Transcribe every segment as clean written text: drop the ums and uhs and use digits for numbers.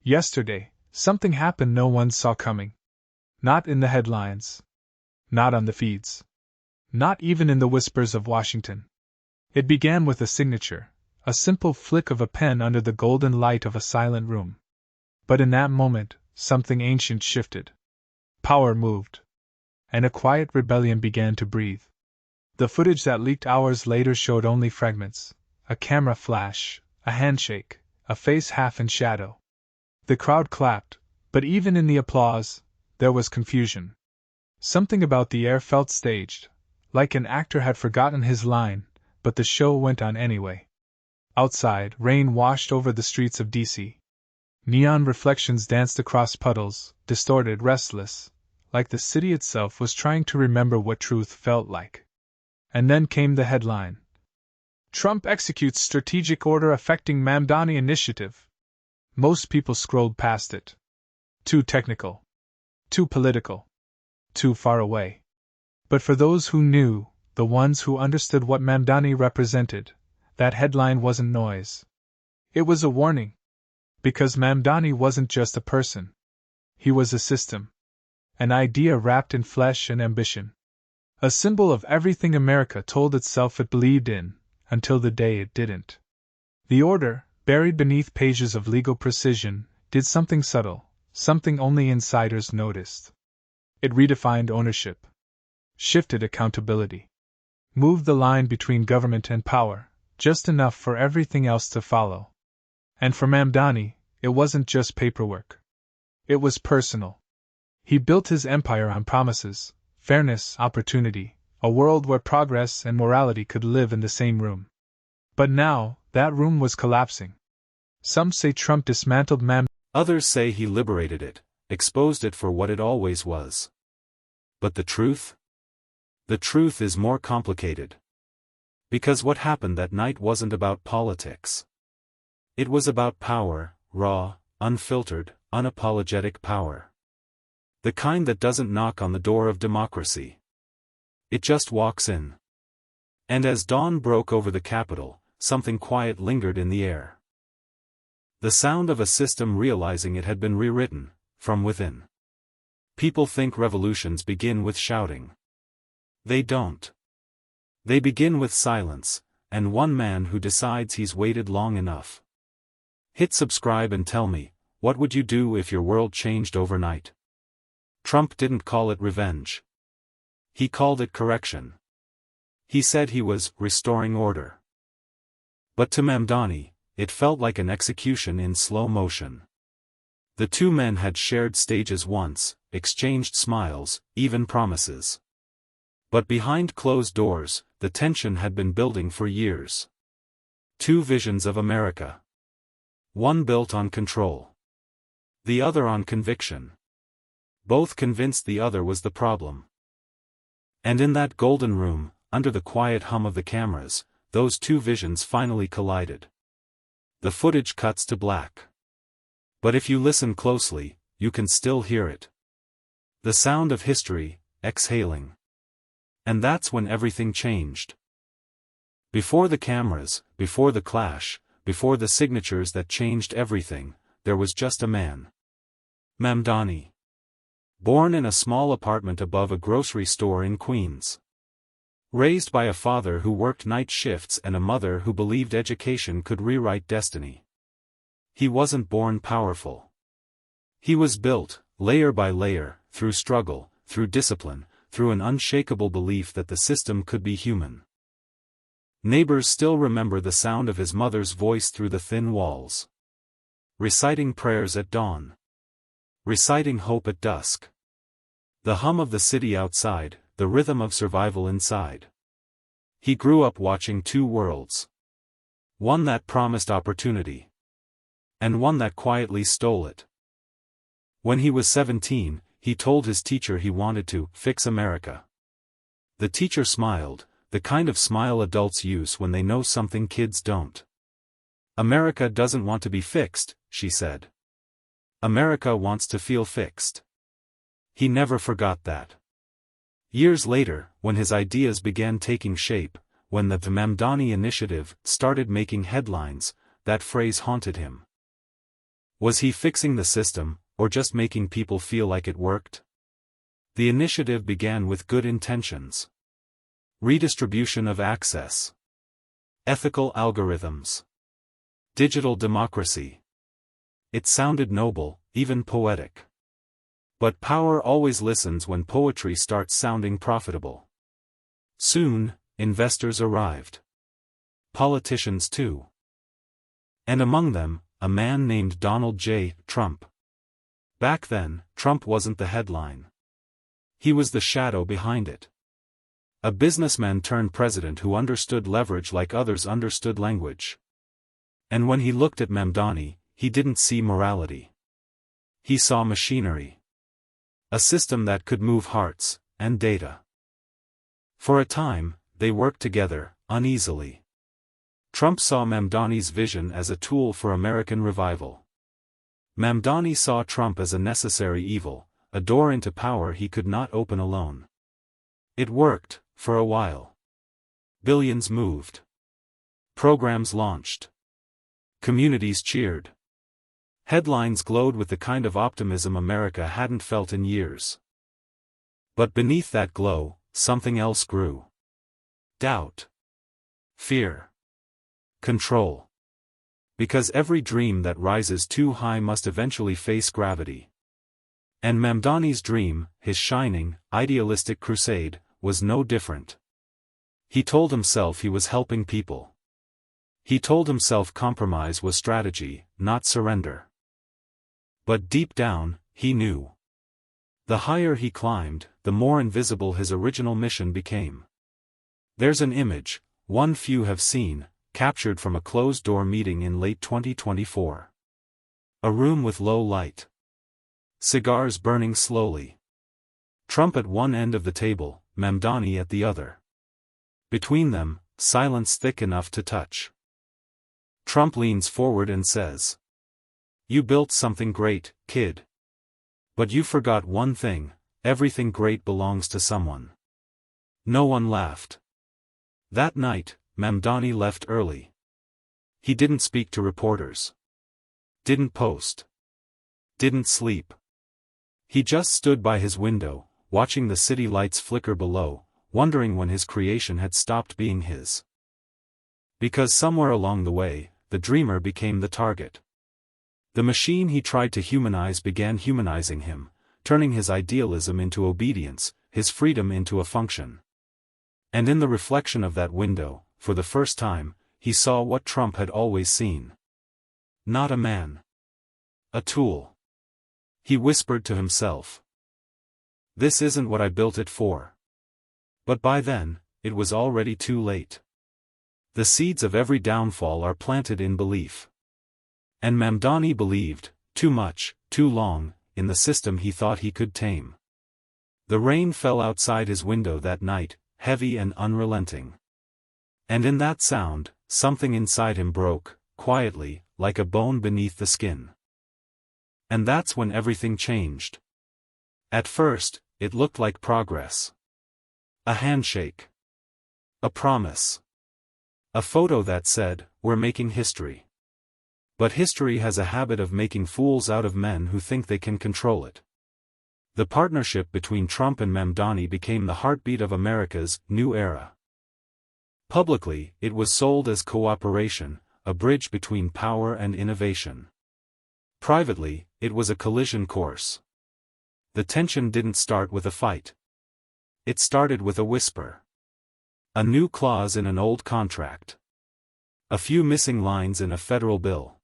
Yesterday, something happened no one saw coming. Not in the headlines. Not on the feeds. Not even in the whispers of Washington. It began with a signature, a simple flick of a pen under the golden light of a silent room. But in that moment, something ancient shifted. Power moved. And a quiet rebellion began to breathe. The footage that leaked hours later showed only fragments: a camera flash, a handshake, a face half in shadow. The crowd clapped, but even in the applause, there was confusion. Something about the air felt staged, like an actor had forgotten his line, but the show went on anyway. Outside, rain washed over the streets of D.C. Neon reflections danced across puddles, distorted, restless, like the city itself was trying to remember what truth felt like. And then came the headline: Trump executes strategic order affecting Mamdani initiative. Most people scrolled past it. Too technical. Too political. Too far away. But for those who knew, the ones who understood what Mamdani represented, that headline wasn't noise. It was a warning. Because Mamdani wasn't just a person. He was a system. An idea wrapped in flesh and ambition. A symbol of everything America told itself it believed in, until the day it didn't. The order, buried beneath pages of legal precision, did something subtle, something only insiders noticed. It redefined ownership. Shifted accountability. Moved the line between government and power, just enough for everything else to follow. And for Mamdani, it wasn't just paperwork. It was personal. He built his empire on promises, fairness, opportunity, a world where progress and morality could live in the same room. But now, that room was collapsing. Some say Trump dismantled Others say he liberated it, exposed it for what it always was. But the truth? The truth is more complicated. Because what happened that night wasn't about politics. It was about power, raw, unfiltered, unapologetic power. The kind that doesn't knock on the door of democracy. It just walks in. And as dawn broke over the Capitol, something quiet lingered in the air. The sound of a system realizing it had been rewritten, from within. People think revolutions begin with shouting. They don't. They begin with silence, and one man who decides he's waited long enough. Hit subscribe and tell me, what would you do if your world changed overnight? Trump didn't call it revenge. He called it correction. He said he was restoring order. But to Mamdani, it felt like an execution in slow motion. The two men had shared stages once, exchanged smiles, even promises. But behind closed doors, the tension had been building for years. Two visions of America. One built on control. The other on conviction. Both convinced the other was the problem. And in that golden room, under the quiet hum of the cameras, those two visions finally collided. The footage cuts to black. But if you listen closely, you can still hear it. The sound of history, exhaling. And that's when everything changed. Before the cameras, before the clash, before the signatures that changed everything, there was just a man. Mamdani. Born in a small apartment above a grocery store in Queens. Raised by a father who worked night shifts and a mother who believed education could rewrite destiny. He wasn't born powerful. He was built, layer by layer, through struggle, through discipline, through an unshakable belief that the system could be human. Neighbors still remember the sound of his mother's voice through the thin walls. Reciting prayers at dawn. Reciting hope at dusk. The hum of the city outside, the rhythm of survival inside. He grew up watching two worlds. One that promised opportunity. And one that quietly stole it. When he was 17, he told his teacher he wanted to fix America. The teacher smiled, the kind of smile adults use when they know something kids don't. America doesn't want to be fixed, she said. America wants to feel fixed. He never forgot that. Years later, when his ideas began taking shape, when the Mamdani initiative started making headlines, that phrase haunted him. Was he fixing the system, or just making people feel like it worked? The initiative began with good intentions. Redistribution of access. Ethical algorithms. Digital democracy. It sounded noble, even poetic. But power always listens when poetry starts sounding profitable. Soon, investors arrived. Politicians too. And among them, a man named Donald J. Trump. Back then, Trump wasn't the headline. He was the shadow behind it. A businessman turned president who understood leverage like others understood language. And when he looked at Mamdani, he didn't see morality. He saw machinery. A system that could move hearts, and data. For a time, they worked together, uneasily. Trump saw Mamdani's vision as a tool for American revival. Mamdani saw Trump as a necessary evil, a door into power he could not open alone. It worked, for a while. Billions moved. Programs launched. Communities cheered. Headlines glowed with the kind of optimism America hadn't felt in years. But beneath that glow, something else grew. Doubt. Fear. Control. Because every dream that rises too high must eventually face gravity. And Mamdani's dream, his shining, idealistic crusade, was no different. He told himself he was helping people. He told himself compromise was strategy, not surrender. But deep down, he knew. The higher he climbed, the more invisible his original mission became. There's an image, one few have seen, captured from a closed-door meeting in late 2024. A room with low light. Cigars burning slowly. Trump at one end of the table, Mamdani at the other. Between them, silence thick enough to touch. Trump leans forward and says, "You built something great, kid. But you forgot one thing, everything great belongs to someone." No one laughed. That night, Mamdani left early. He didn't speak to reporters. Didn't post. Didn't sleep. He just stood by his window, watching the city lights flicker below, wondering when his creation had stopped being his. Because somewhere along the way, the dreamer became the target. The machine he tried to humanize began humanizing him, turning his idealism into obedience, his freedom into a function. And in the reflection of that window, for the first time, he saw what Trump had always seen. Not a man. A tool. He whispered to himself. "This isn't what I built it for." But by then, it was already too late. The seeds of every downfall are planted in belief. And Mamdani believed, too much, too long, in the system he thought he could tame. The rain fell outside his window that night, heavy and unrelenting. And in that sound, something inside him broke, quietly, like a bone beneath the skin. And that's when everything changed. At first, it looked like progress. A handshake. A promise. A photo that said, "We're making history." But history has a habit of making fools out of men who think they can control it. The partnership between Trump and Mamdani became the heartbeat of America's new era. Publicly, it was sold as cooperation, a bridge between power and innovation. Privately, it was a collision course. The tension didn't start with a fight. It started with a whisper. A new clause in an old contract. A few missing lines in a federal bill.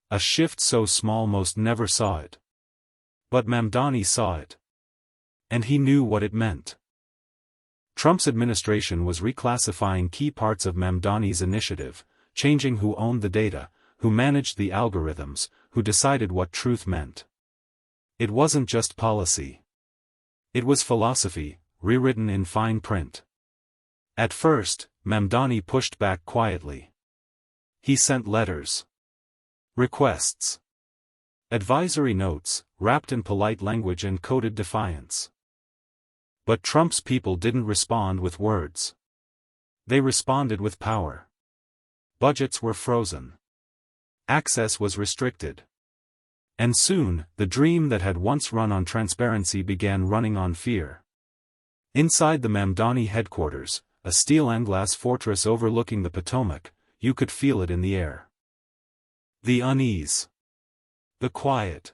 A shift so small most never saw it. But Mamdani saw it. And he knew what it meant. Trump's administration was reclassifying key parts of Mamdani's initiative, changing who owned the data, who managed the algorithms, who decided what truth meant. It wasn't just policy. It was philosophy, rewritten in fine print. At first, Mamdani pushed back quietly. He sent letters. Requests. Advisory notes, wrapped in polite language and coded defiance. But Trump's people didn't respond with words. They responded with power. Budgets were frozen. Access was restricted. And soon, the dream that had once run on transparency began running on fear. Inside the Mamdani headquarters, a steel and glass fortress overlooking the Potomac, you could feel it in the air. The unease. The quiet.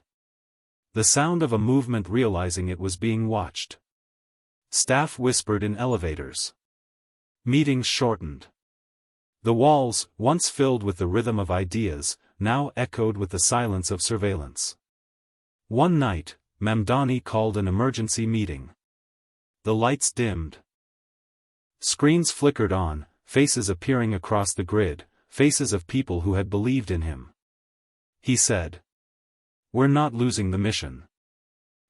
The sound of a movement realizing it was being watched. Staff whispered in elevators. Meetings shortened. The walls, once filled with the rhythm of ideas, now echoed with the silence of surveillance. One night, Mamdani called an emergency meeting. The lights dimmed. Screens flickered on, faces appearing across the grid, faces of people who had believed in him. He said, "We're not losing the mission.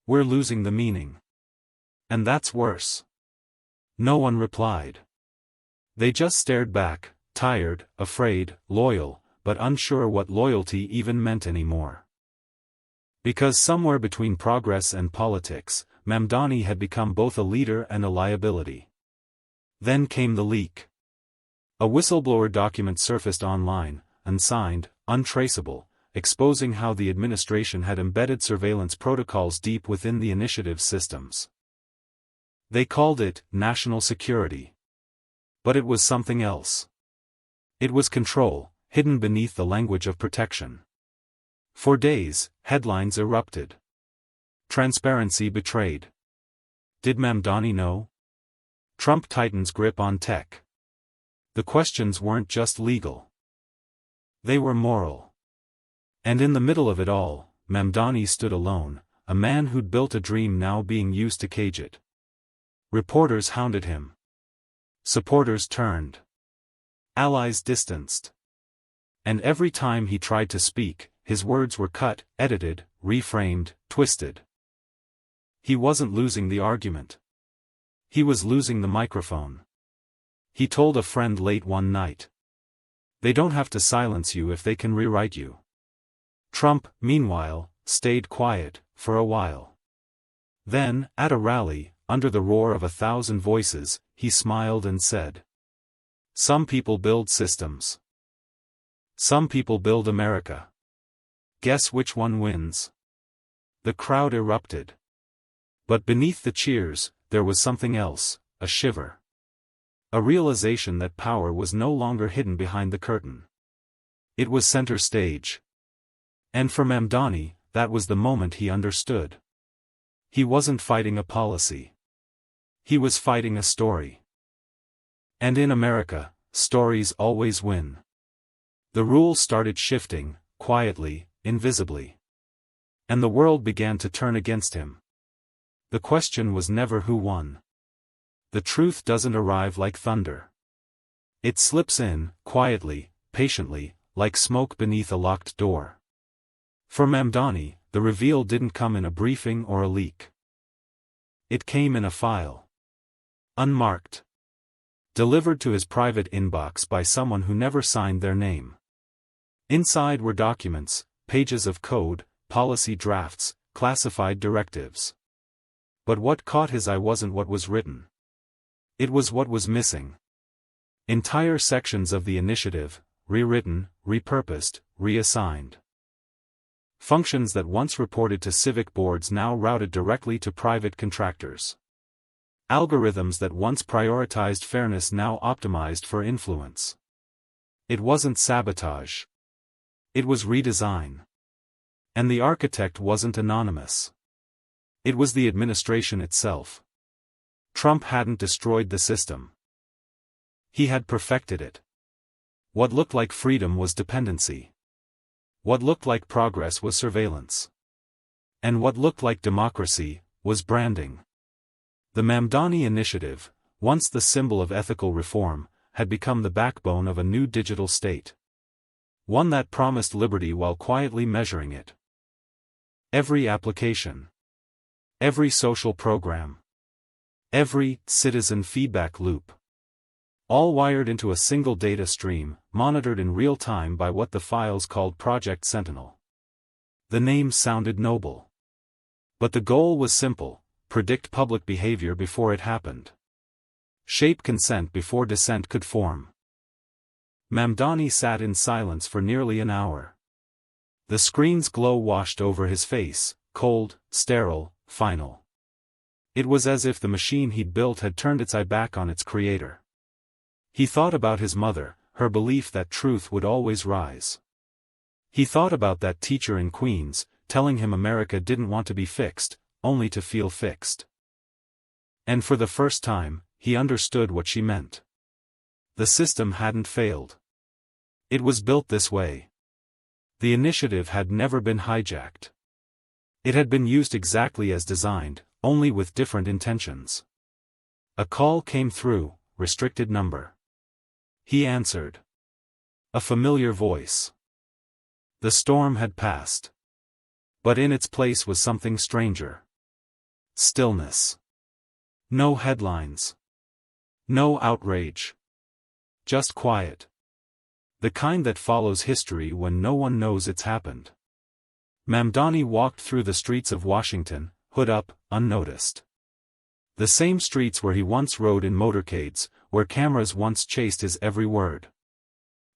We're losing the meaning. And that's worse." No one replied. They just stared back, tired, afraid, loyal, but unsure what loyalty even meant anymore. Because somewhere between progress and politics, Mamdani had become both a leader and a liability. Then came the leak. A whistleblower document surfaced online, unsigned, untraceable, exposing how the administration had embedded surveillance protocols deep within the initiative's systems. They called it national security. But it was something else. It was control, hidden beneath the language of protection. For days, headlines erupted. Transparency betrayed. Did Mamdani know? Trump tightens grip on tech. The questions weren't just legal. They were moral. And in the middle of it all, Mamdani stood alone, a man who'd built a dream now being used to cage it. Reporters hounded him. Supporters turned. Allies distanced. And every time he tried to speak, his words were cut, edited, reframed, twisted. He wasn't losing the argument. He was losing the microphone. He told a friend late one night. They don't have to silence you if they can rewrite you. Trump, meanwhile, stayed quiet, for a while. Then, at a rally, under the roar of 1,000 voices, he smiled and said, "Some people build systems. Some people build America. Guess which one wins?" The crowd erupted. But beneath the cheers, there was something else, a shiver. A realization that power was no longer hidden behind the curtain. It was center stage. And for Mamdani, that was the moment he understood. He wasn't fighting a policy. He was fighting a story. And in America, stories always win. The rules started shifting, quietly, invisibly. And the world began to turn against him. The question was never who won. The truth doesn't arrive like thunder. It slips in, quietly, patiently, like smoke beneath a locked door. For Mamdani, the reveal didn't come in a briefing or a leak. It came in a file. Unmarked. Delivered to his private inbox by someone who never signed their name. Inside were documents, pages of code, policy drafts, classified directives. But what caught his eye wasn't what was written. It was what was missing. Entire sections of the initiative, rewritten, repurposed, reassigned. Functions that once reported to civic boards now routed directly to private contractors. Algorithms that once prioritized fairness now optimized for influence. It wasn't sabotage. It was redesign. And the architect wasn't anonymous. It was the administration itself. Trump hadn't destroyed the system. He had perfected it. What looked like freedom was dependency. What looked like progress was surveillance. And what looked like democracy was branding. The Mamdani Initiative, once the symbol of ethical reform, had become the backbone of a new digital state. One that promised liberty while quietly measuring it. Every application. Every social program. Every citizen feedback loop. All wired into a single data stream, monitored in real time by what the files called Project Sentinel. The name sounded noble. But the goal was simple: predict public behavior before it happened. Shape consent before dissent could form. Mamdani sat in silence for nearly an hour. The screen's glow washed over his face, cold, sterile, final. It was as if the machine he'd built had turned its eye back on its creator. He thought about his mother, her belief that truth would always rise. He thought about that teacher in Queens, telling him America didn't want to be fixed, only to feel fixed. And for the first time, he understood what she meant. The system hadn't failed. It was built this way. The initiative had never been hijacked. It had been used exactly as designed, only with different intentions. A call came through, restricted number. He answered. A familiar voice. The storm had passed. But in its place was something stranger. Stillness. No headlines. No outrage. Just quiet. The kind that follows history when no one knows it's happened. Mamdani walked through the streets of Washington, hood up, unnoticed. The same streets where he once rode in motorcades, where cameras once chased his every word.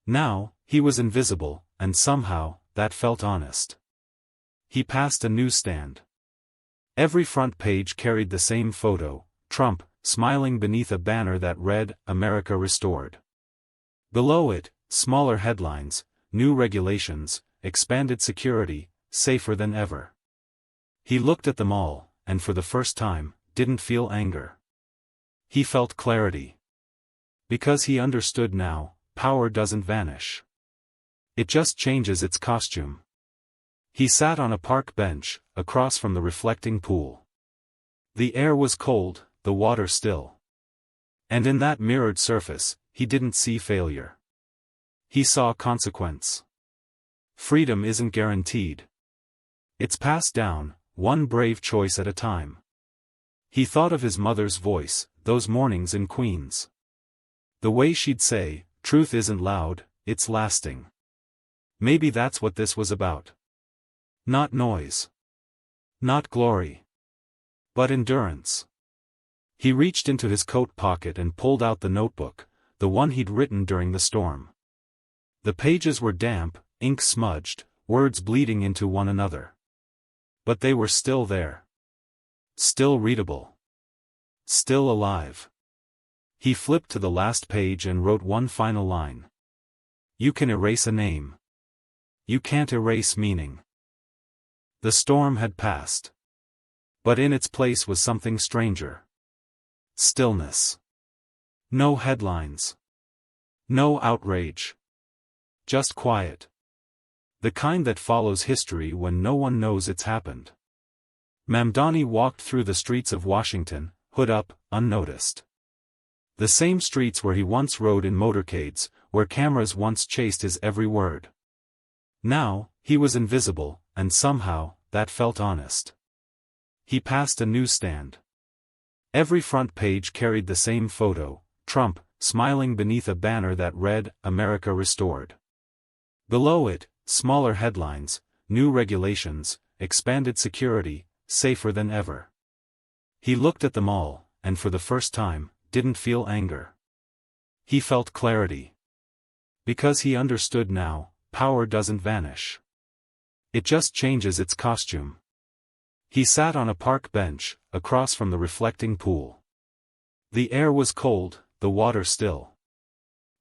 Now, he was invisible, and somehow, that felt honest. He passed a newsstand. Every front page carried the same photo, Trump, smiling beneath a banner that read, America Restored. Below it, smaller headlines, new regulations, expanded security, safer than ever. He looked at them all, and for the first time, didn't feel anger. He felt clarity. Because he understood now, power doesn't vanish. It just changes its costume. He sat on a park bench, across from the reflecting pool. The air was cold, the water still. And in that mirrored surface, he didn't see failure. He saw consequence. Freedom isn't guaranteed. It's passed down, one brave choice at a time. He thought of his mother's voice, those mornings in Queens. The way she'd say, truth isn't loud, it's lasting. Maybe that's what this was about. Not noise. Not glory. But endurance. He reached into his coat pocket and pulled out the notebook, the one he'd written during the storm. The pages were damp, ink smudged, words bleeding into one another. But they were still there. Still readable. Still alive. He flipped to the last page and wrote one final line. You can erase a name. You can't erase meaning. The storm had passed. But in its place was something stranger. Stillness. No headlines. No outrage. Just quiet. The kind that follows history when no one knows it's happened. Mamdani walked through the streets of Washington, hood up, unnoticed. The same streets where he once rode in motorcades, where cameras once chased his every word. Now, he was invisible, and somehow, that felt honest. He passed a newsstand. Every front page carried the same photo, Trump, smiling beneath a banner that read, America Restored. Below it, smaller headlines, new regulations, expanded security, safer than ever. He looked at them all, and for the first time, didn't feel anger. He felt clarity. Because he understood now, power doesn't vanish. It just changes its costume. He sat on a park bench, across from the reflecting pool. The air was cold, the water still.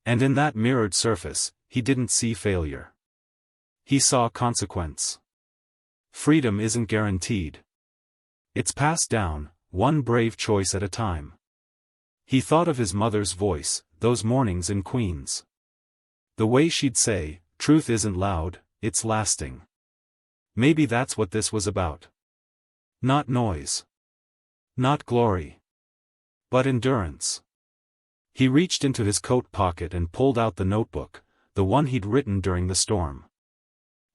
And in that mirrored surface, he didn't see failure. He saw consequence. Freedom isn't guaranteed. It's passed down, one brave choice at a time. He thought of his mother's voice, those mornings in Queens. The way she'd say, truth isn't loud, it's lasting. Maybe that's what this was about. Not noise. Not glory. But endurance. He reached into his coat pocket and pulled out the notebook, the one he'd written during the storm.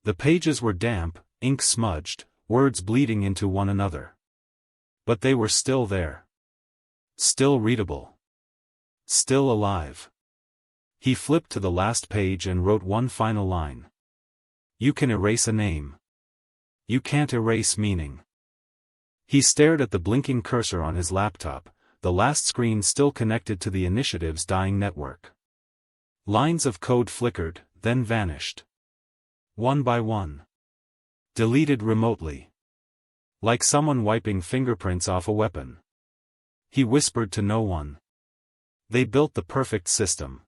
The pages were damp, ink smudged, words bleeding into one another. But they were still there. Still readable. Still alive. He flipped to the last page and wrote one final line. You can erase a name. You can't erase meaning. He stared at the blinking cursor on his laptop, the last screen still connected to the initiative's dying network. Lines of code flickered, then vanished. One by one. Deleted remotely. Like someone wiping fingerprints off a weapon. He whispered to no one. They built the perfect system.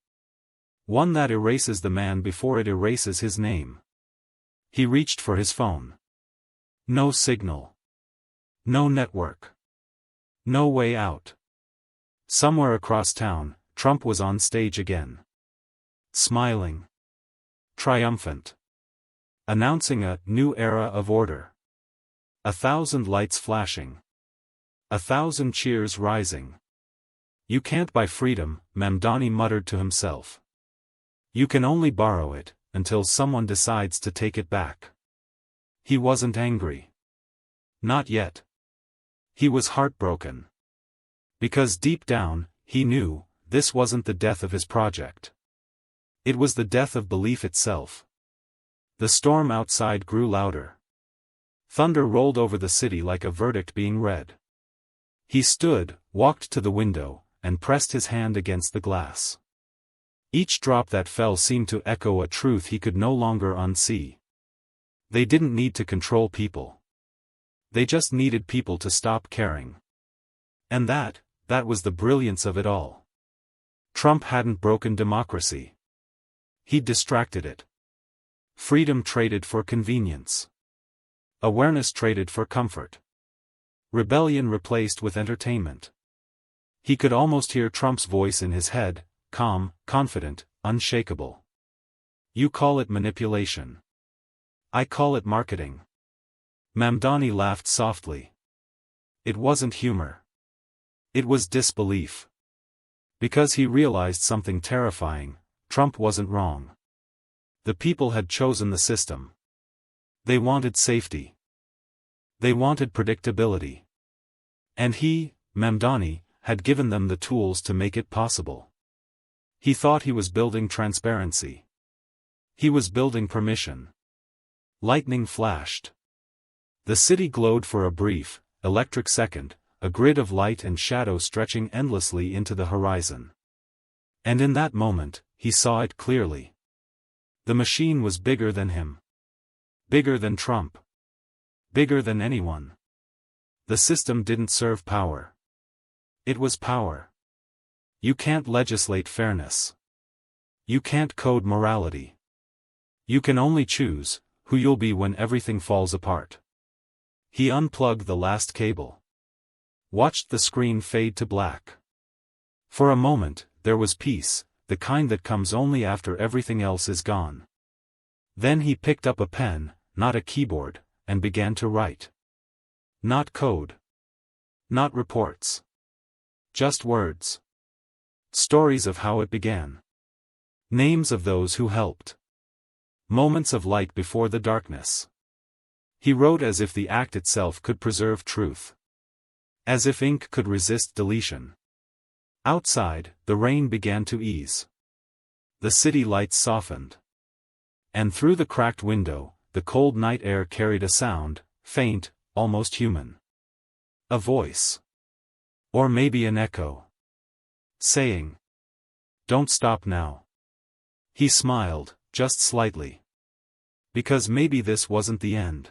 One that erases the man before it erases his name. He reached for his phone. No signal. No network. No way out. Somewhere across town, Trump was on stage again. Smiling. Triumphant. Announcing a new era of order. 1,000 lights flashing. 1,000 cheers rising. You can't buy freedom, Mamdani muttered to himself. You can only borrow it, until someone decides to take it back. He wasn't angry. Not yet. He was heartbroken. Because deep down, he knew, this wasn't the death of his project. It was the death of belief itself. The storm outside grew louder. Thunder rolled over the city like a verdict being read. He stood, walked to the window, and pressed his hand against the glass. Each drop that fell seemed to echo a truth he could no longer unsee. They didn't need to control people. They just needed people to stop caring. And that was the brilliance of it all. Trump hadn't broken democracy. He'd distracted it. Freedom traded for convenience. Awareness traded for comfort. Rebellion replaced with entertainment. He could almost hear Trump's voice in his head, calm, confident, unshakable. You call it manipulation. I call it marketing. Mamdani laughed softly. It wasn't humor. It was disbelief. Because he realized something terrifying, Trump wasn't wrong. The people had chosen the system. They wanted safety. They wanted predictability. And he, Mamdani, had given them the tools to make it possible. He thought he was building transparency. He was building permission. Lightning flashed. The city glowed for a brief, electric second, a grid of light and shadow stretching endlessly into the horizon. And in that moment, he saw it clearly. The machine was bigger than him. Bigger than Trump. Bigger than anyone. The system didn't serve power. It was power. You can't legislate fairness. You can't code morality. You can only choose who you'll be when everything falls apart. He unplugged the last cable. Watched the screen fade to black. For a moment, there was peace, the kind that comes only after everything else is gone. Then he picked up a pen, not a keyboard, and began to write. Not code. Not reports. Just words. Stories of how it began. Names of those who helped. Moments of light before the darkness. He wrote as if the act itself could preserve truth. As if ink could resist deletion. Outside, the rain began to ease. The city lights softened. And through the cracked window, the cold night air carried a sound, faint, almost human. A voice. Or maybe an echo. Saying, "Don't stop now." He smiled, just slightly. Because maybe this wasn't the end.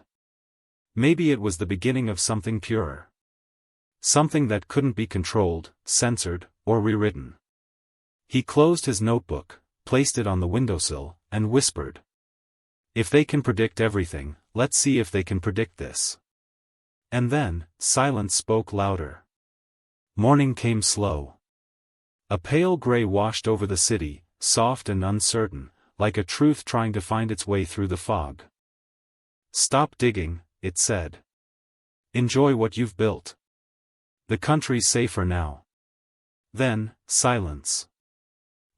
Maybe it was the beginning of something purer. Something that couldn't be controlled, censored, or rewritten. He closed his notebook, placed it on the windowsill, and whispered. If they can predict everything, let's see if they can predict this. And then, silence spoke louder. Morning came slow. A pale gray washed over the city, soft and uncertain, like a truth trying to find its way through the fog. Stop digging, it said. Enjoy what you've built. The country's safer now. Then, silence.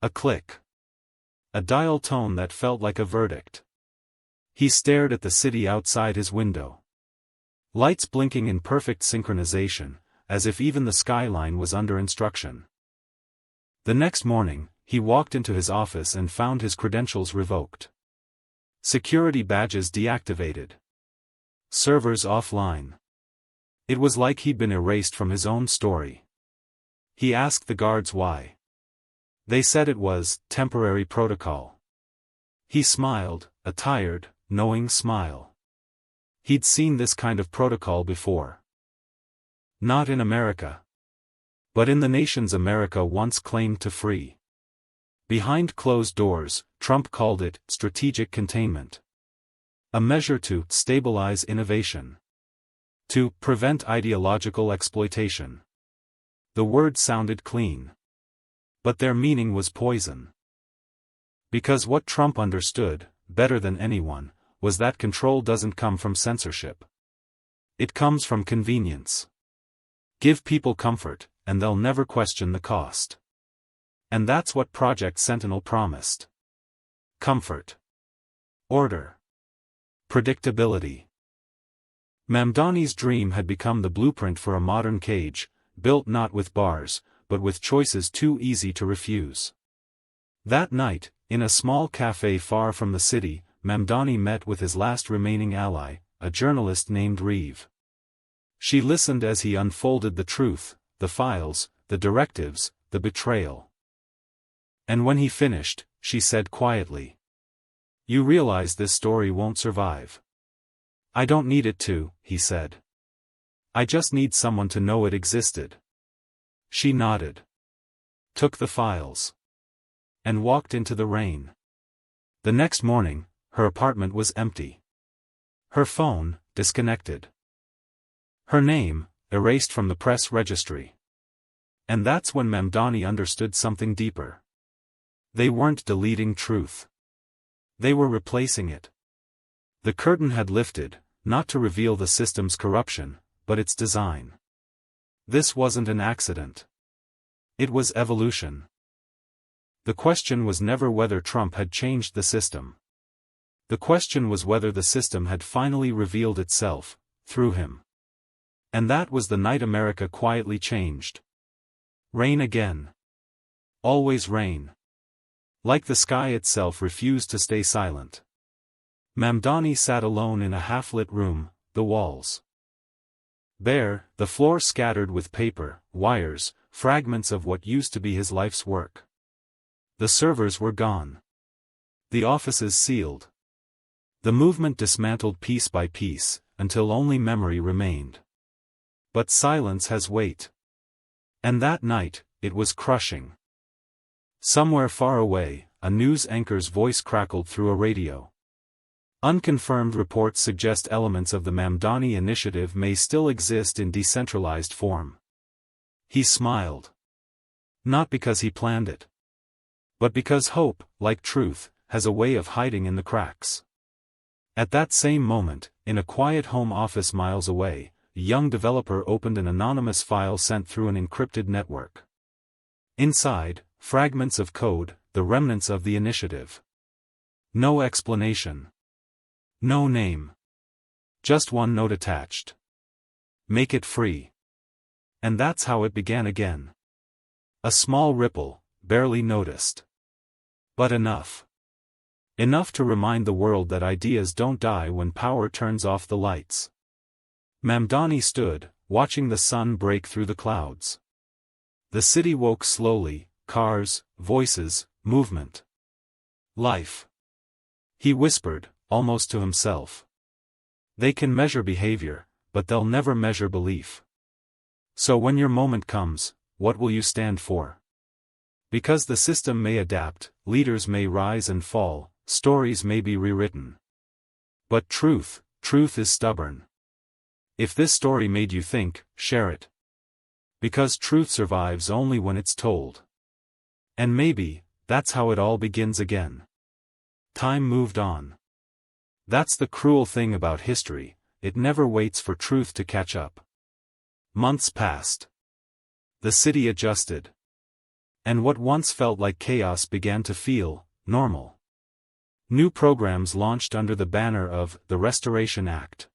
A click. A dial tone that felt like a verdict. He stared at the city outside his window. Lights blinking in perfect synchronization, as if even the skyline was under instruction. The next morning, he walked into his office and found his credentials revoked. Security badges deactivated. Servers offline. It was like he'd been erased from his own story. He asked the guards why. They said it was temporary protocol. He smiled, a tired, knowing smile. He'd seen this kind of protocol before. Not in America. But in the nations America once claimed to free. Behind closed doors, Trump called it strategic containment. A measure to stabilize innovation. To prevent ideological exploitation. The words sounded clean. But their meaning was poison. Because what Trump understood, better than anyone, was that control doesn't come from censorship. It comes from convenience. Give people comfort, and they'll never question the cost. And that's what Project Sentinel promised. Comfort. Order. Predictability. Mamdani's dream had become the blueprint for a modern cage, built not with bars, but with choices too easy to refuse. That night, in a small cafe far from the city, Mamdani met with his last remaining ally, a journalist named Reeve. She listened as he unfolded the truth, the files, the directives, the betrayal. And when he finished, she said quietly, "You realize this story won't survive." "I don't need it to," he said. "I just need someone to know it existed." She nodded. Took the files. And walked into the rain. The next morning, her apartment was empty. Her phone, disconnected. Her name, erased from the press registry. And that's when Mamdani understood something deeper. They weren't deleting truth. They were replacing it. The curtain had lifted, not to reveal the system's corruption, but its design. This wasn't an accident. It was evolution. The question was never whether Trump had changed the system. The question was whether the system had finally revealed itself, through him. And that was the night America quietly changed. Rain again. Always rain. Like the sky itself refused to stay silent. Mamdani sat alone in a half-lit room, the walls bare, the floor scattered with paper, wires, fragments of what used to be his life's work. The servers were gone. The offices sealed. The movement dismantled piece by piece, until only memory remained. But silence has weight. And that night, it was crushing. Somewhere far away, a news anchor's voice crackled through a radio. Unconfirmed reports suggest elements of the Mamdani initiative may still exist in decentralized form. He smiled. Not because he planned it. But because hope, like truth, has a way of hiding in the cracks. At that same moment, in a quiet home office miles away, a young developer opened an anonymous file sent through an encrypted network. Inside, fragments of code, the remnants of the initiative. No explanation. No name. Just one note attached. Make it free. And that's how it began again. A small ripple, barely noticed. But enough. Enough to remind the world that ideas don't die when power turns off the lights. Mamdani stood, watching the sun break through the clouds. The city woke slowly, cars, voices, movement. Life. He whispered, almost to himself. They can measure behavior, but they'll never measure belief. So when your moment comes, what will you stand for? Because the system may adapt, leaders may rise and fall, stories may be rewritten. But truth is stubborn. If this story made you think, share it. Because truth survives only when it's told. And maybe, that's how it all begins again. Time moved on. That's the cruel thing about history, it never waits for truth to catch up. Months passed. The city adjusted. And what once felt like chaos began to feel normal. New programs launched under the banner of the Restoration Act.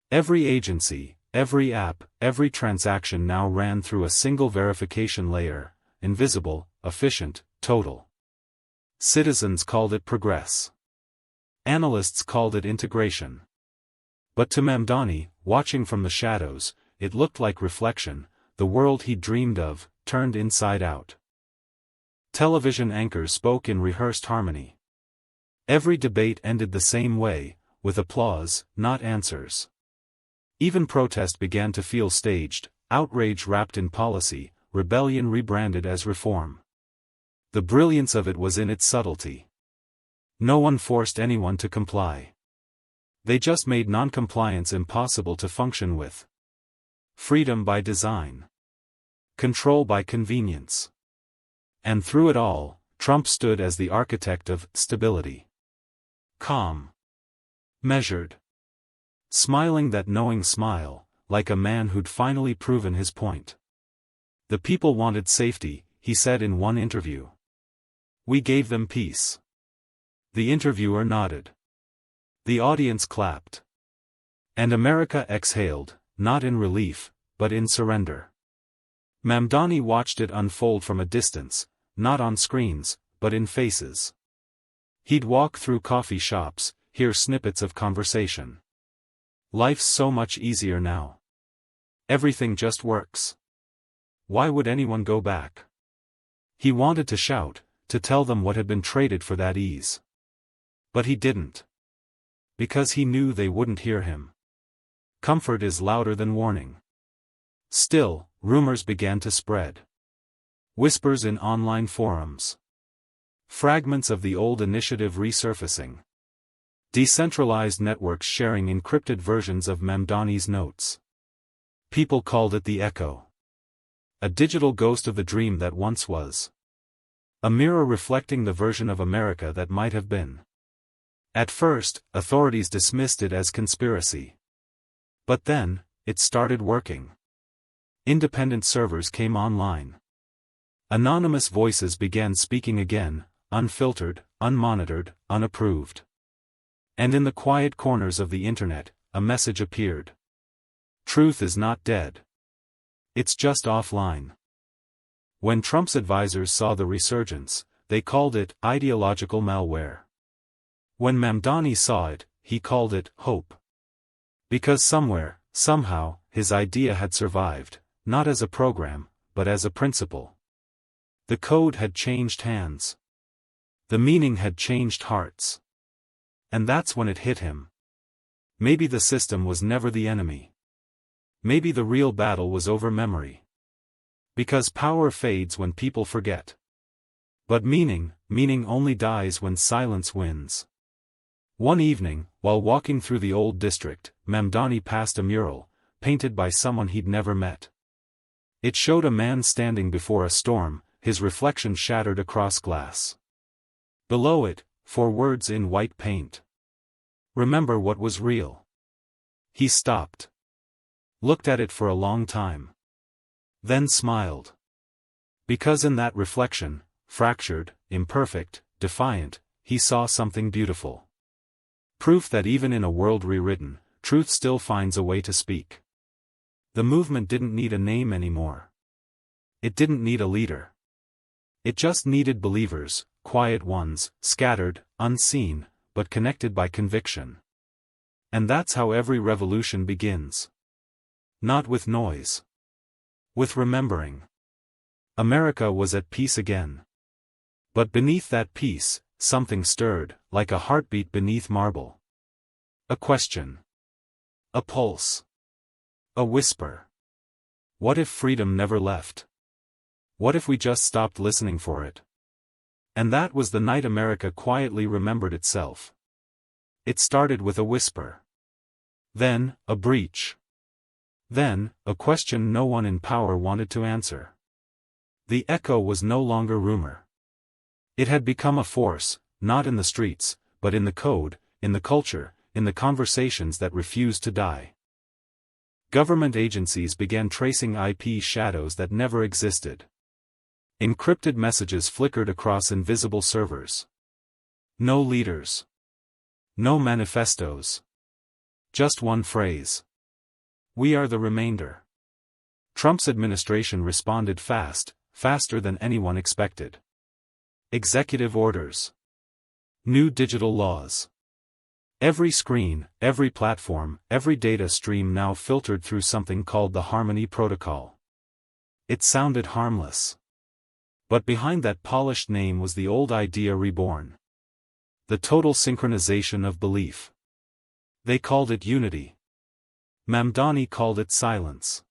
Every agency, every app, every transaction now ran through a single verification layer, invisible, efficient, total. Citizens called it progress. Analysts called it integration. But to Mamdani, watching from the shadows, it looked like reflection, the world he dreamed of, turned inside out. Television anchors spoke in rehearsed harmony. Every debate ended the same way, with applause, not answers. Even protest began to feel staged, outrage wrapped in policy, rebellion rebranded as reform. The brilliance of it was in its subtlety. No one forced anyone to comply. They just made non-compliance impossible to function with. Freedom by design. Control by convenience. And through it all, Trump stood as the architect of stability. Calm. Measured. Smiling that knowing smile, like a man who'd finally proven his point. The people wanted safety, he said in one interview. We gave them peace. The interviewer nodded. The audience clapped. And America exhaled, not in relief, but in surrender. Mamdani watched it unfold from a distance, not on screens, but in faces. He'd walk through coffee shops, hear snippets of conversation. Life's so much easier now. Everything just works. Why would anyone go back? He wanted to shout, to tell them what had been traded for that ease. But he didn't. Because he knew they wouldn't hear him. Comfort is louder than warning. Still, rumors began to spread. Whispers in online forums. Fragments of the old initiative resurfacing. Decentralized networks sharing encrypted versions of Mamdani's notes. People called it the echo. A digital ghost of the dream that once was. A mirror reflecting the version of America that might have been. At first, authorities dismissed it as conspiracy. But then, it started working. Independent servers came online. Anonymous voices began speaking again, unfiltered, unmonitored, unapproved. And in the quiet corners of the internet, a message appeared. Truth is not dead. It's just offline. When Trump's advisors saw the resurgence, they called it ideological malware. When Mamdani saw it, he called it hope. Because somewhere, somehow, his idea had survived, not as a program, but as a principle. The code had changed hands. The meaning had changed hearts. And that's when it hit him. Maybe the system was never the enemy. Maybe the real battle was over memory. Because power fades when people forget. But meaning only dies when silence wins. One evening, while walking through the old district, Mamdani passed a mural, painted by someone he'd never met. It showed a man standing before a storm, his reflection shattered across glass. Below it, 4 words in white paint. Remember what was real. He stopped. Looked at it for a long time. Then smiled. Because in that reflection, fractured, imperfect, defiant, he saw something beautiful. Proof that even in a world rewritten, truth still finds a way to speak. The movement didn't need a name anymore. It didn't need a leader. It just needed believers, quiet ones, scattered, unseen, but connected by conviction. And that's how every revolution begins. Not with noise. With remembering. America was at peace again. But beneath that peace, something stirred, like a heartbeat beneath marble. A question. A pulse. A whisper. What if freedom never left? What if we just stopped listening for it? And that was the night America quietly remembered itself. It started with a whisper. Then, a breach. Then, a question no one in power wanted to answer. The echo was no longer rumor. It had become a force, not in the streets, but in the code, in the culture, in the conversations that refused to die. Government agencies began tracing IP shadows that never existed. Encrypted messages flickered across invisible servers. No leaders. No manifestos. Just one phrase. We are the remainder. Trump's administration responded fast, faster than anyone expected. Executive orders. New digital laws. Every screen, every platform, every data stream now filtered through something called the Harmony Protocol. It sounded harmless. But behind that polished name was the old idea reborn. The total synchronization of belief. They called it unity. Mamdani called it silence.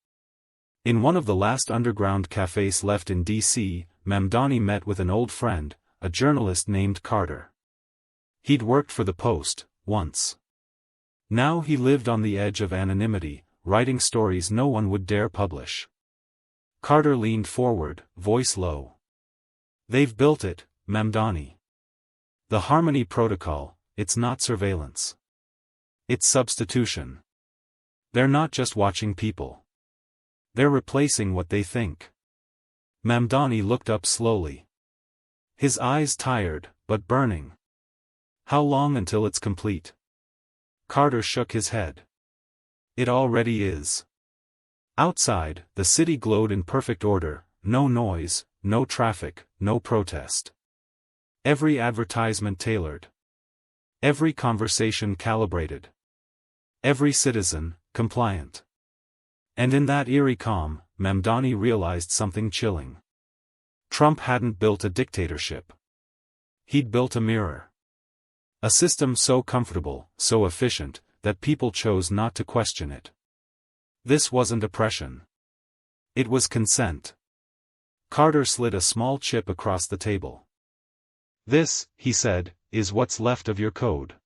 In one of the last underground cafes left in D.C., Mamdani met with an old friend, a journalist named Carter. He'd worked for the Post, once. Now he lived on the edge of anonymity, writing stories no one would dare publish. Carter leaned forward, voice low. "They've built it, Mamdani. The Harmony Protocol, it's not surveillance. It's substitution. They're not just watching people. They're replacing what they think." Mamdani looked up slowly. His eyes tired, but burning. "How long until it's complete?" Carter shook his head. "It already is." Outside, the city glowed in perfect order, no noise, no traffic, no protest. Every advertisement tailored. Every conversation calibrated. Every citizen, compliant. And in that eerie calm, Mamdani realized something chilling. Trump hadn't built a dictatorship. He'd built a mirror. A system so comfortable, so efficient, that people chose not to question it. This wasn't oppression. It was consent. Carter slid a small chip across the table. "This," he said, "is what's left of your code.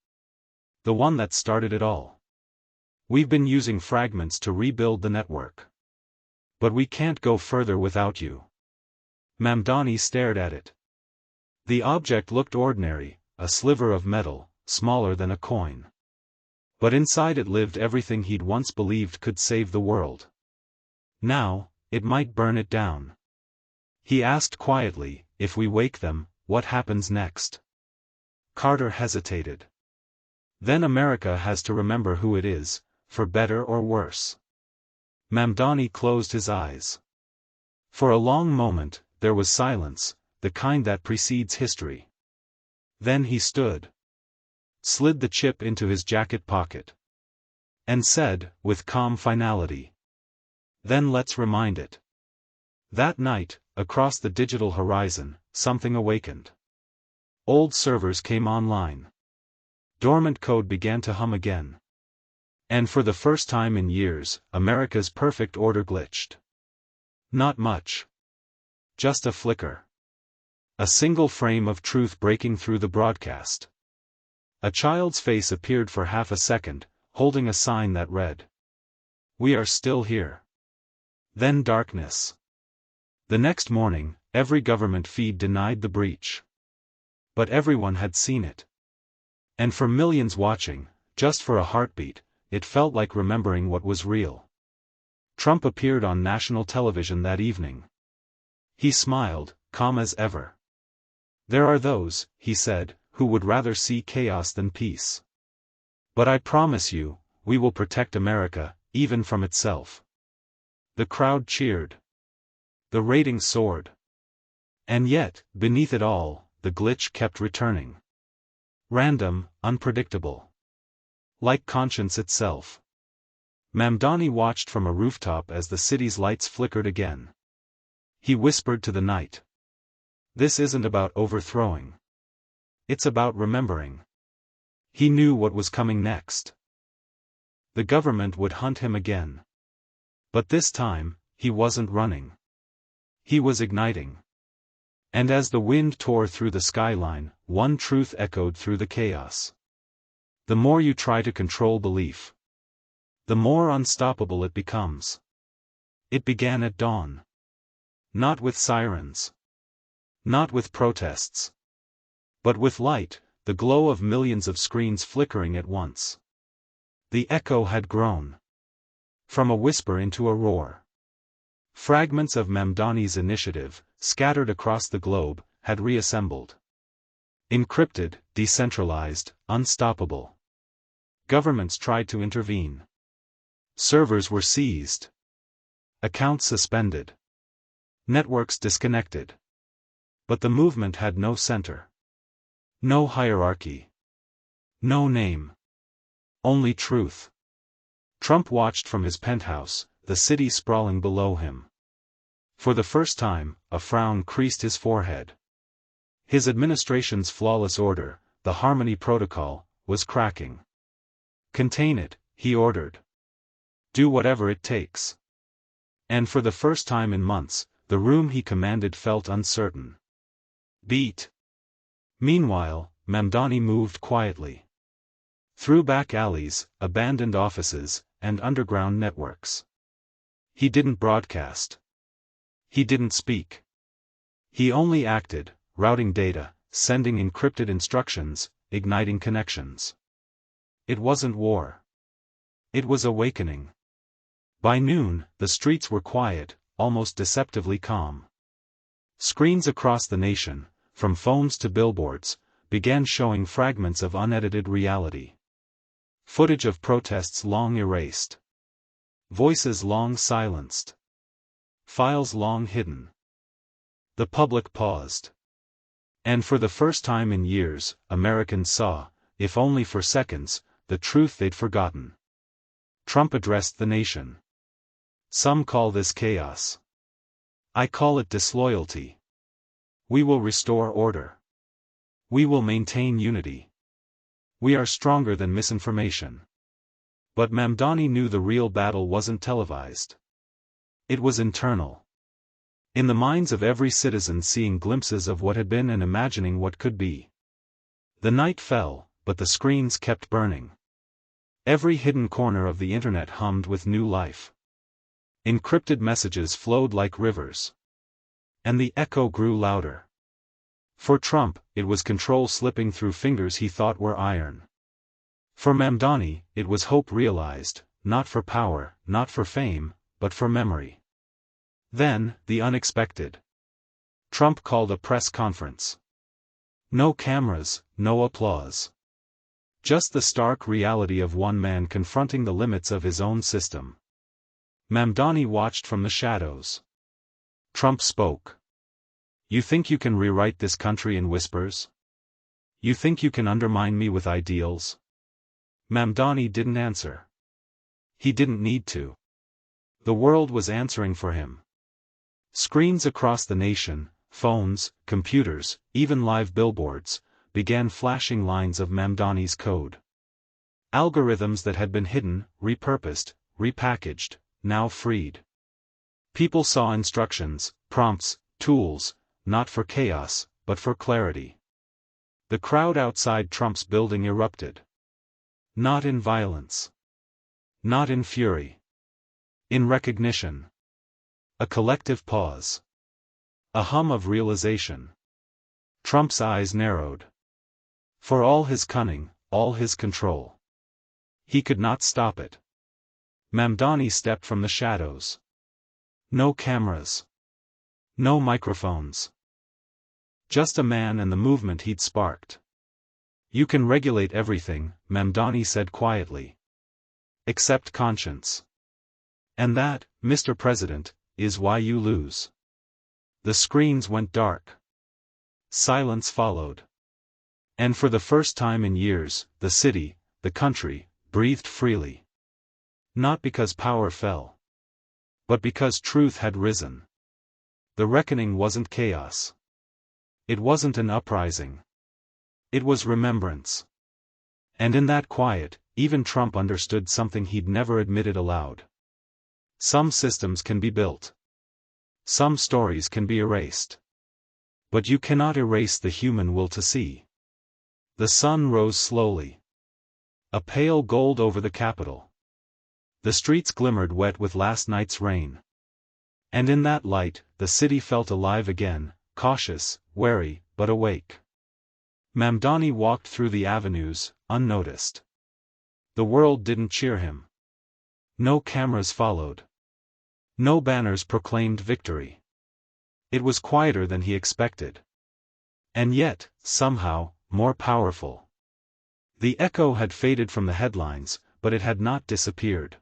The one that started it all. We've been using fragments to rebuild the network. But we can't go further without you." Mamdani stared at it. The object looked ordinary, a sliver of metal, smaller than a coin. But inside it lived everything he'd once believed could save the world. Now, it might burn it down. He asked quietly, "If we wake them, what happens next?" Carter hesitated. "Then America has to remember who it is, for better or worse." Mamdani closed his eyes. For a long moment, there was silence, the kind that precedes history. Then he stood. Slid the chip into his jacket pocket. And said, with calm finality, "Then let's remind it." That night, across the digital horizon, something awakened. Old servers came online. Dormant code began to hum again. And for the first time in years, America's perfect order glitched. Not much. Just a flicker. A single frame of truth breaking through the broadcast. A child's face appeared for half a second, holding a sign that read, "We are still here." Then darkness. The next morning, every government feed denied the breach. But everyone had seen it. And for millions watching, just for a heartbeat, it felt like remembering what was real. Trump appeared on national television that evening. He smiled, calm as ever. "There are those," he said, "who would rather see chaos than peace. But I promise you, we will protect America, even from itself." The crowd cheered. The ratings soared. And yet, beneath it all, the glitch kept returning. Random, unpredictable. Like conscience itself. Mamdani watched from a rooftop as the city's lights flickered again. He whispered to the night. "This isn't about overthrowing. It's about remembering." He knew what was coming next. The government would hunt him again. But this time, he wasn't running. He was igniting. And as the wind tore through the skyline, one truth echoed through the chaos. The more you try to control belief, the more unstoppable it becomes. It began at dawn. Not with sirens. Not with protests. But with light, the glow of millions of screens flickering at once. The echo had grown. From a whisper into a roar. Fragments of Mamdani's initiative, scattered across the globe, had reassembled. Encrypted, decentralized, unstoppable. Governments tried to intervene. Servers were seized. Accounts suspended. Networks disconnected. But the movement had no center. No hierarchy. No name. Only truth. Trump watched from his penthouse, the city sprawling below him. For the first time, a frown creased his forehead. His administration's flawless order, the Harmony Protocol, was cracking. Contain it, he ordered. Do whatever it takes. And for the first time in months, the room he commanded felt uncertain. Beat. Meanwhile, Mamdani moved quietly. Through back alleys, abandoned offices, and underground networks. He didn't broadcast. He didn't speak. He only acted, routing data, sending encrypted instructions, igniting connections. It wasn't war. It was awakening. By noon, the streets were quiet, almost deceptively calm. Screens across the nation, from phones to billboards, began showing fragments of unedited reality. Footage of protests long erased. Voices long silenced. Files long hidden. The public paused. And for the first time in years, Americans saw, if only for seconds, the truth they'd forgotten. Trump addressed the nation. Some call this chaos. I call it disloyalty. We will restore order. We will maintain unity. We are stronger than misinformation. But Mamdani knew the real battle wasn't televised. It was internal. In the minds of every citizen, seeing glimpses of what had been and imagining what could be. The night fell, but the screens kept burning. Every hidden corner of the internet hummed with new life. Encrypted messages flowed like rivers. And the echo grew louder. For Trump, it was control slipping through fingers he thought were iron. For Mamdani, it was hope realized, not for power, not for fame, but for memory. Then, the unexpected. Trump called a press conference. No cameras, no applause. Just the stark reality of one man confronting the limits of his own system. Mamdani watched from the shadows. Trump spoke. You think you can rewrite this country in whispers? You think you can undermine me with ideals? Mamdani didn't answer. He didn't need to. The world was answering for him. Screens across the nation, phones, computers, even live billboards, began flashing lines of Mamdani's code. Algorithms that had been hidden, repurposed, repackaged, now freed. People saw instructions, prompts, tools, not for chaos, but for clarity. The crowd outside Trump's building erupted. Not in violence. Not in fury. In recognition. A collective pause. A hum of realization. Trump's eyes narrowed. For all his cunning, all his control. He could not stop it. Mamdani stepped from the shadows. No cameras. No microphones. Just a man and the movement he'd sparked. You can regulate everything, Mamdani said quietly. Except conscience. And that, Mr. President, is why you lose. The screens went dark. Silence followed. And for the first time in years, the city, the country, breathed freely. Not because power fell. But because truth had risen. The reckoning wasn't chaos. It wasn't an uprising. It was remembrance. And in that quiet, even Trump understood something he'd never admitted aloud. Some systems can be built. Some stories can be erased. But you cannot erase the human will to see. The sun rose slowly. A pale gold over the Capitol. The streets glimmered wet with last night's rain. And in that light, the city felt alive again, cautious, wary, but awake. Mamdani walked through the avenues, unnoticed. The world didn't cheer him. No cameras followed. No banners proclaimed victory. It was quieter than he expected. And yet, somehow, more powerful. The echo had faded from the headlines, but it had not disappeared.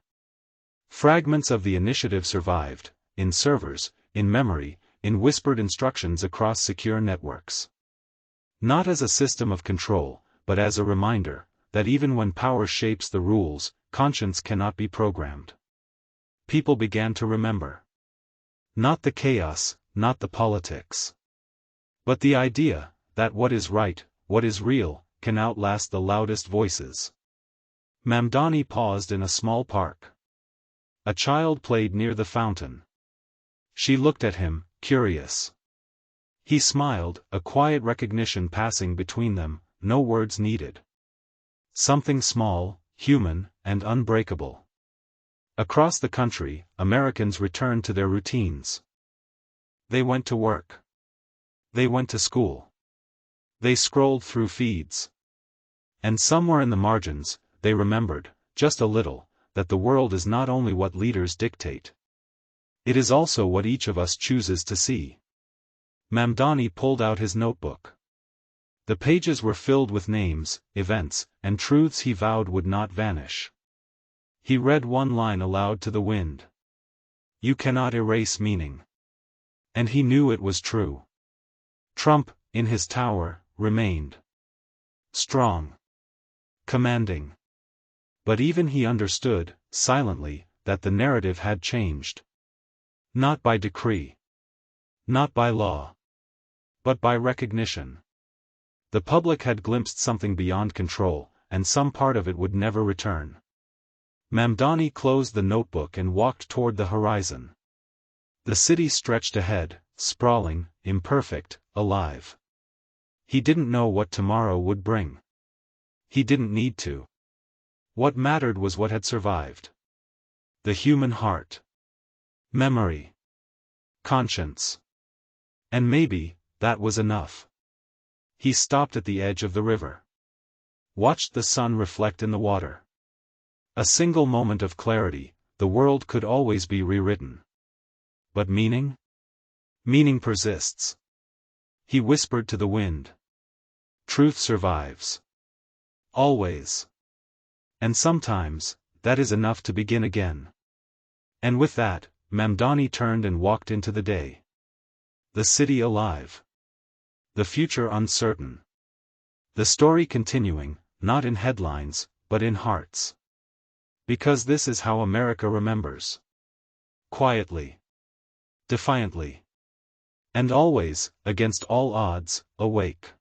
Fragments of the initiative survived, in servers, in memory, in whispered instructions across secure networks. Not as a system of control, but as a reminder, that even when power shapes the rules, conscience cannot be programmed. People began to remember. Not the chaos, not the politics. But the idea, that what is right, what is real, can outlast the loudest voices. Mamdani paused in a small park. A child played near the fountain. She looked at him, curious. He smiled, a quiet recognition passing between them, no words needed. Something small, human, and unbreakable. Across the country, Americans returned to their routines. They went to work. They went to school. They scrolled through feeds. And somewhere in the margins, they remembered, just a little, that the world is not only what leaders dictate. It is also what each of us chooses to see. Mamdani pulled out his notebook. The pages were filled with names, events, and truths he vowed would not vanish. He read one line aloud to the wind. You cannot erase meaning. And he knew it was true. Trump, in his tower, remained strong, commanding. But even he understood, silently, that the narrative had changed. Not by decree. Not by law. But by recognition. The public had glimpsed something beyond control, and some part of it would never return. Mamdani closed the notebook and walked toward the horizon. The city stretched ahead, sprawling, imperfect, alive. He didn't know what tomorrow would bring. He didn't need to. What mattered was what had survived. The human heart. Memory. Conscience. And maybe, that was enough. He stopped at the edge of the river. Watched the sun reflect in the water. A single moment of clarity, the world could always be rewritten. But meaning? Meaning persists. He whispered to the wind. Truth survives. Always. And sometimes, that is enough to begin again. And with that, Mamdani turned and walked into the day. The city alive. The future uncertain. The story continuing, not in headlines, but in hearts. Because this is how America remembers. Quietly. Defiantly. And always, against all odds, awake.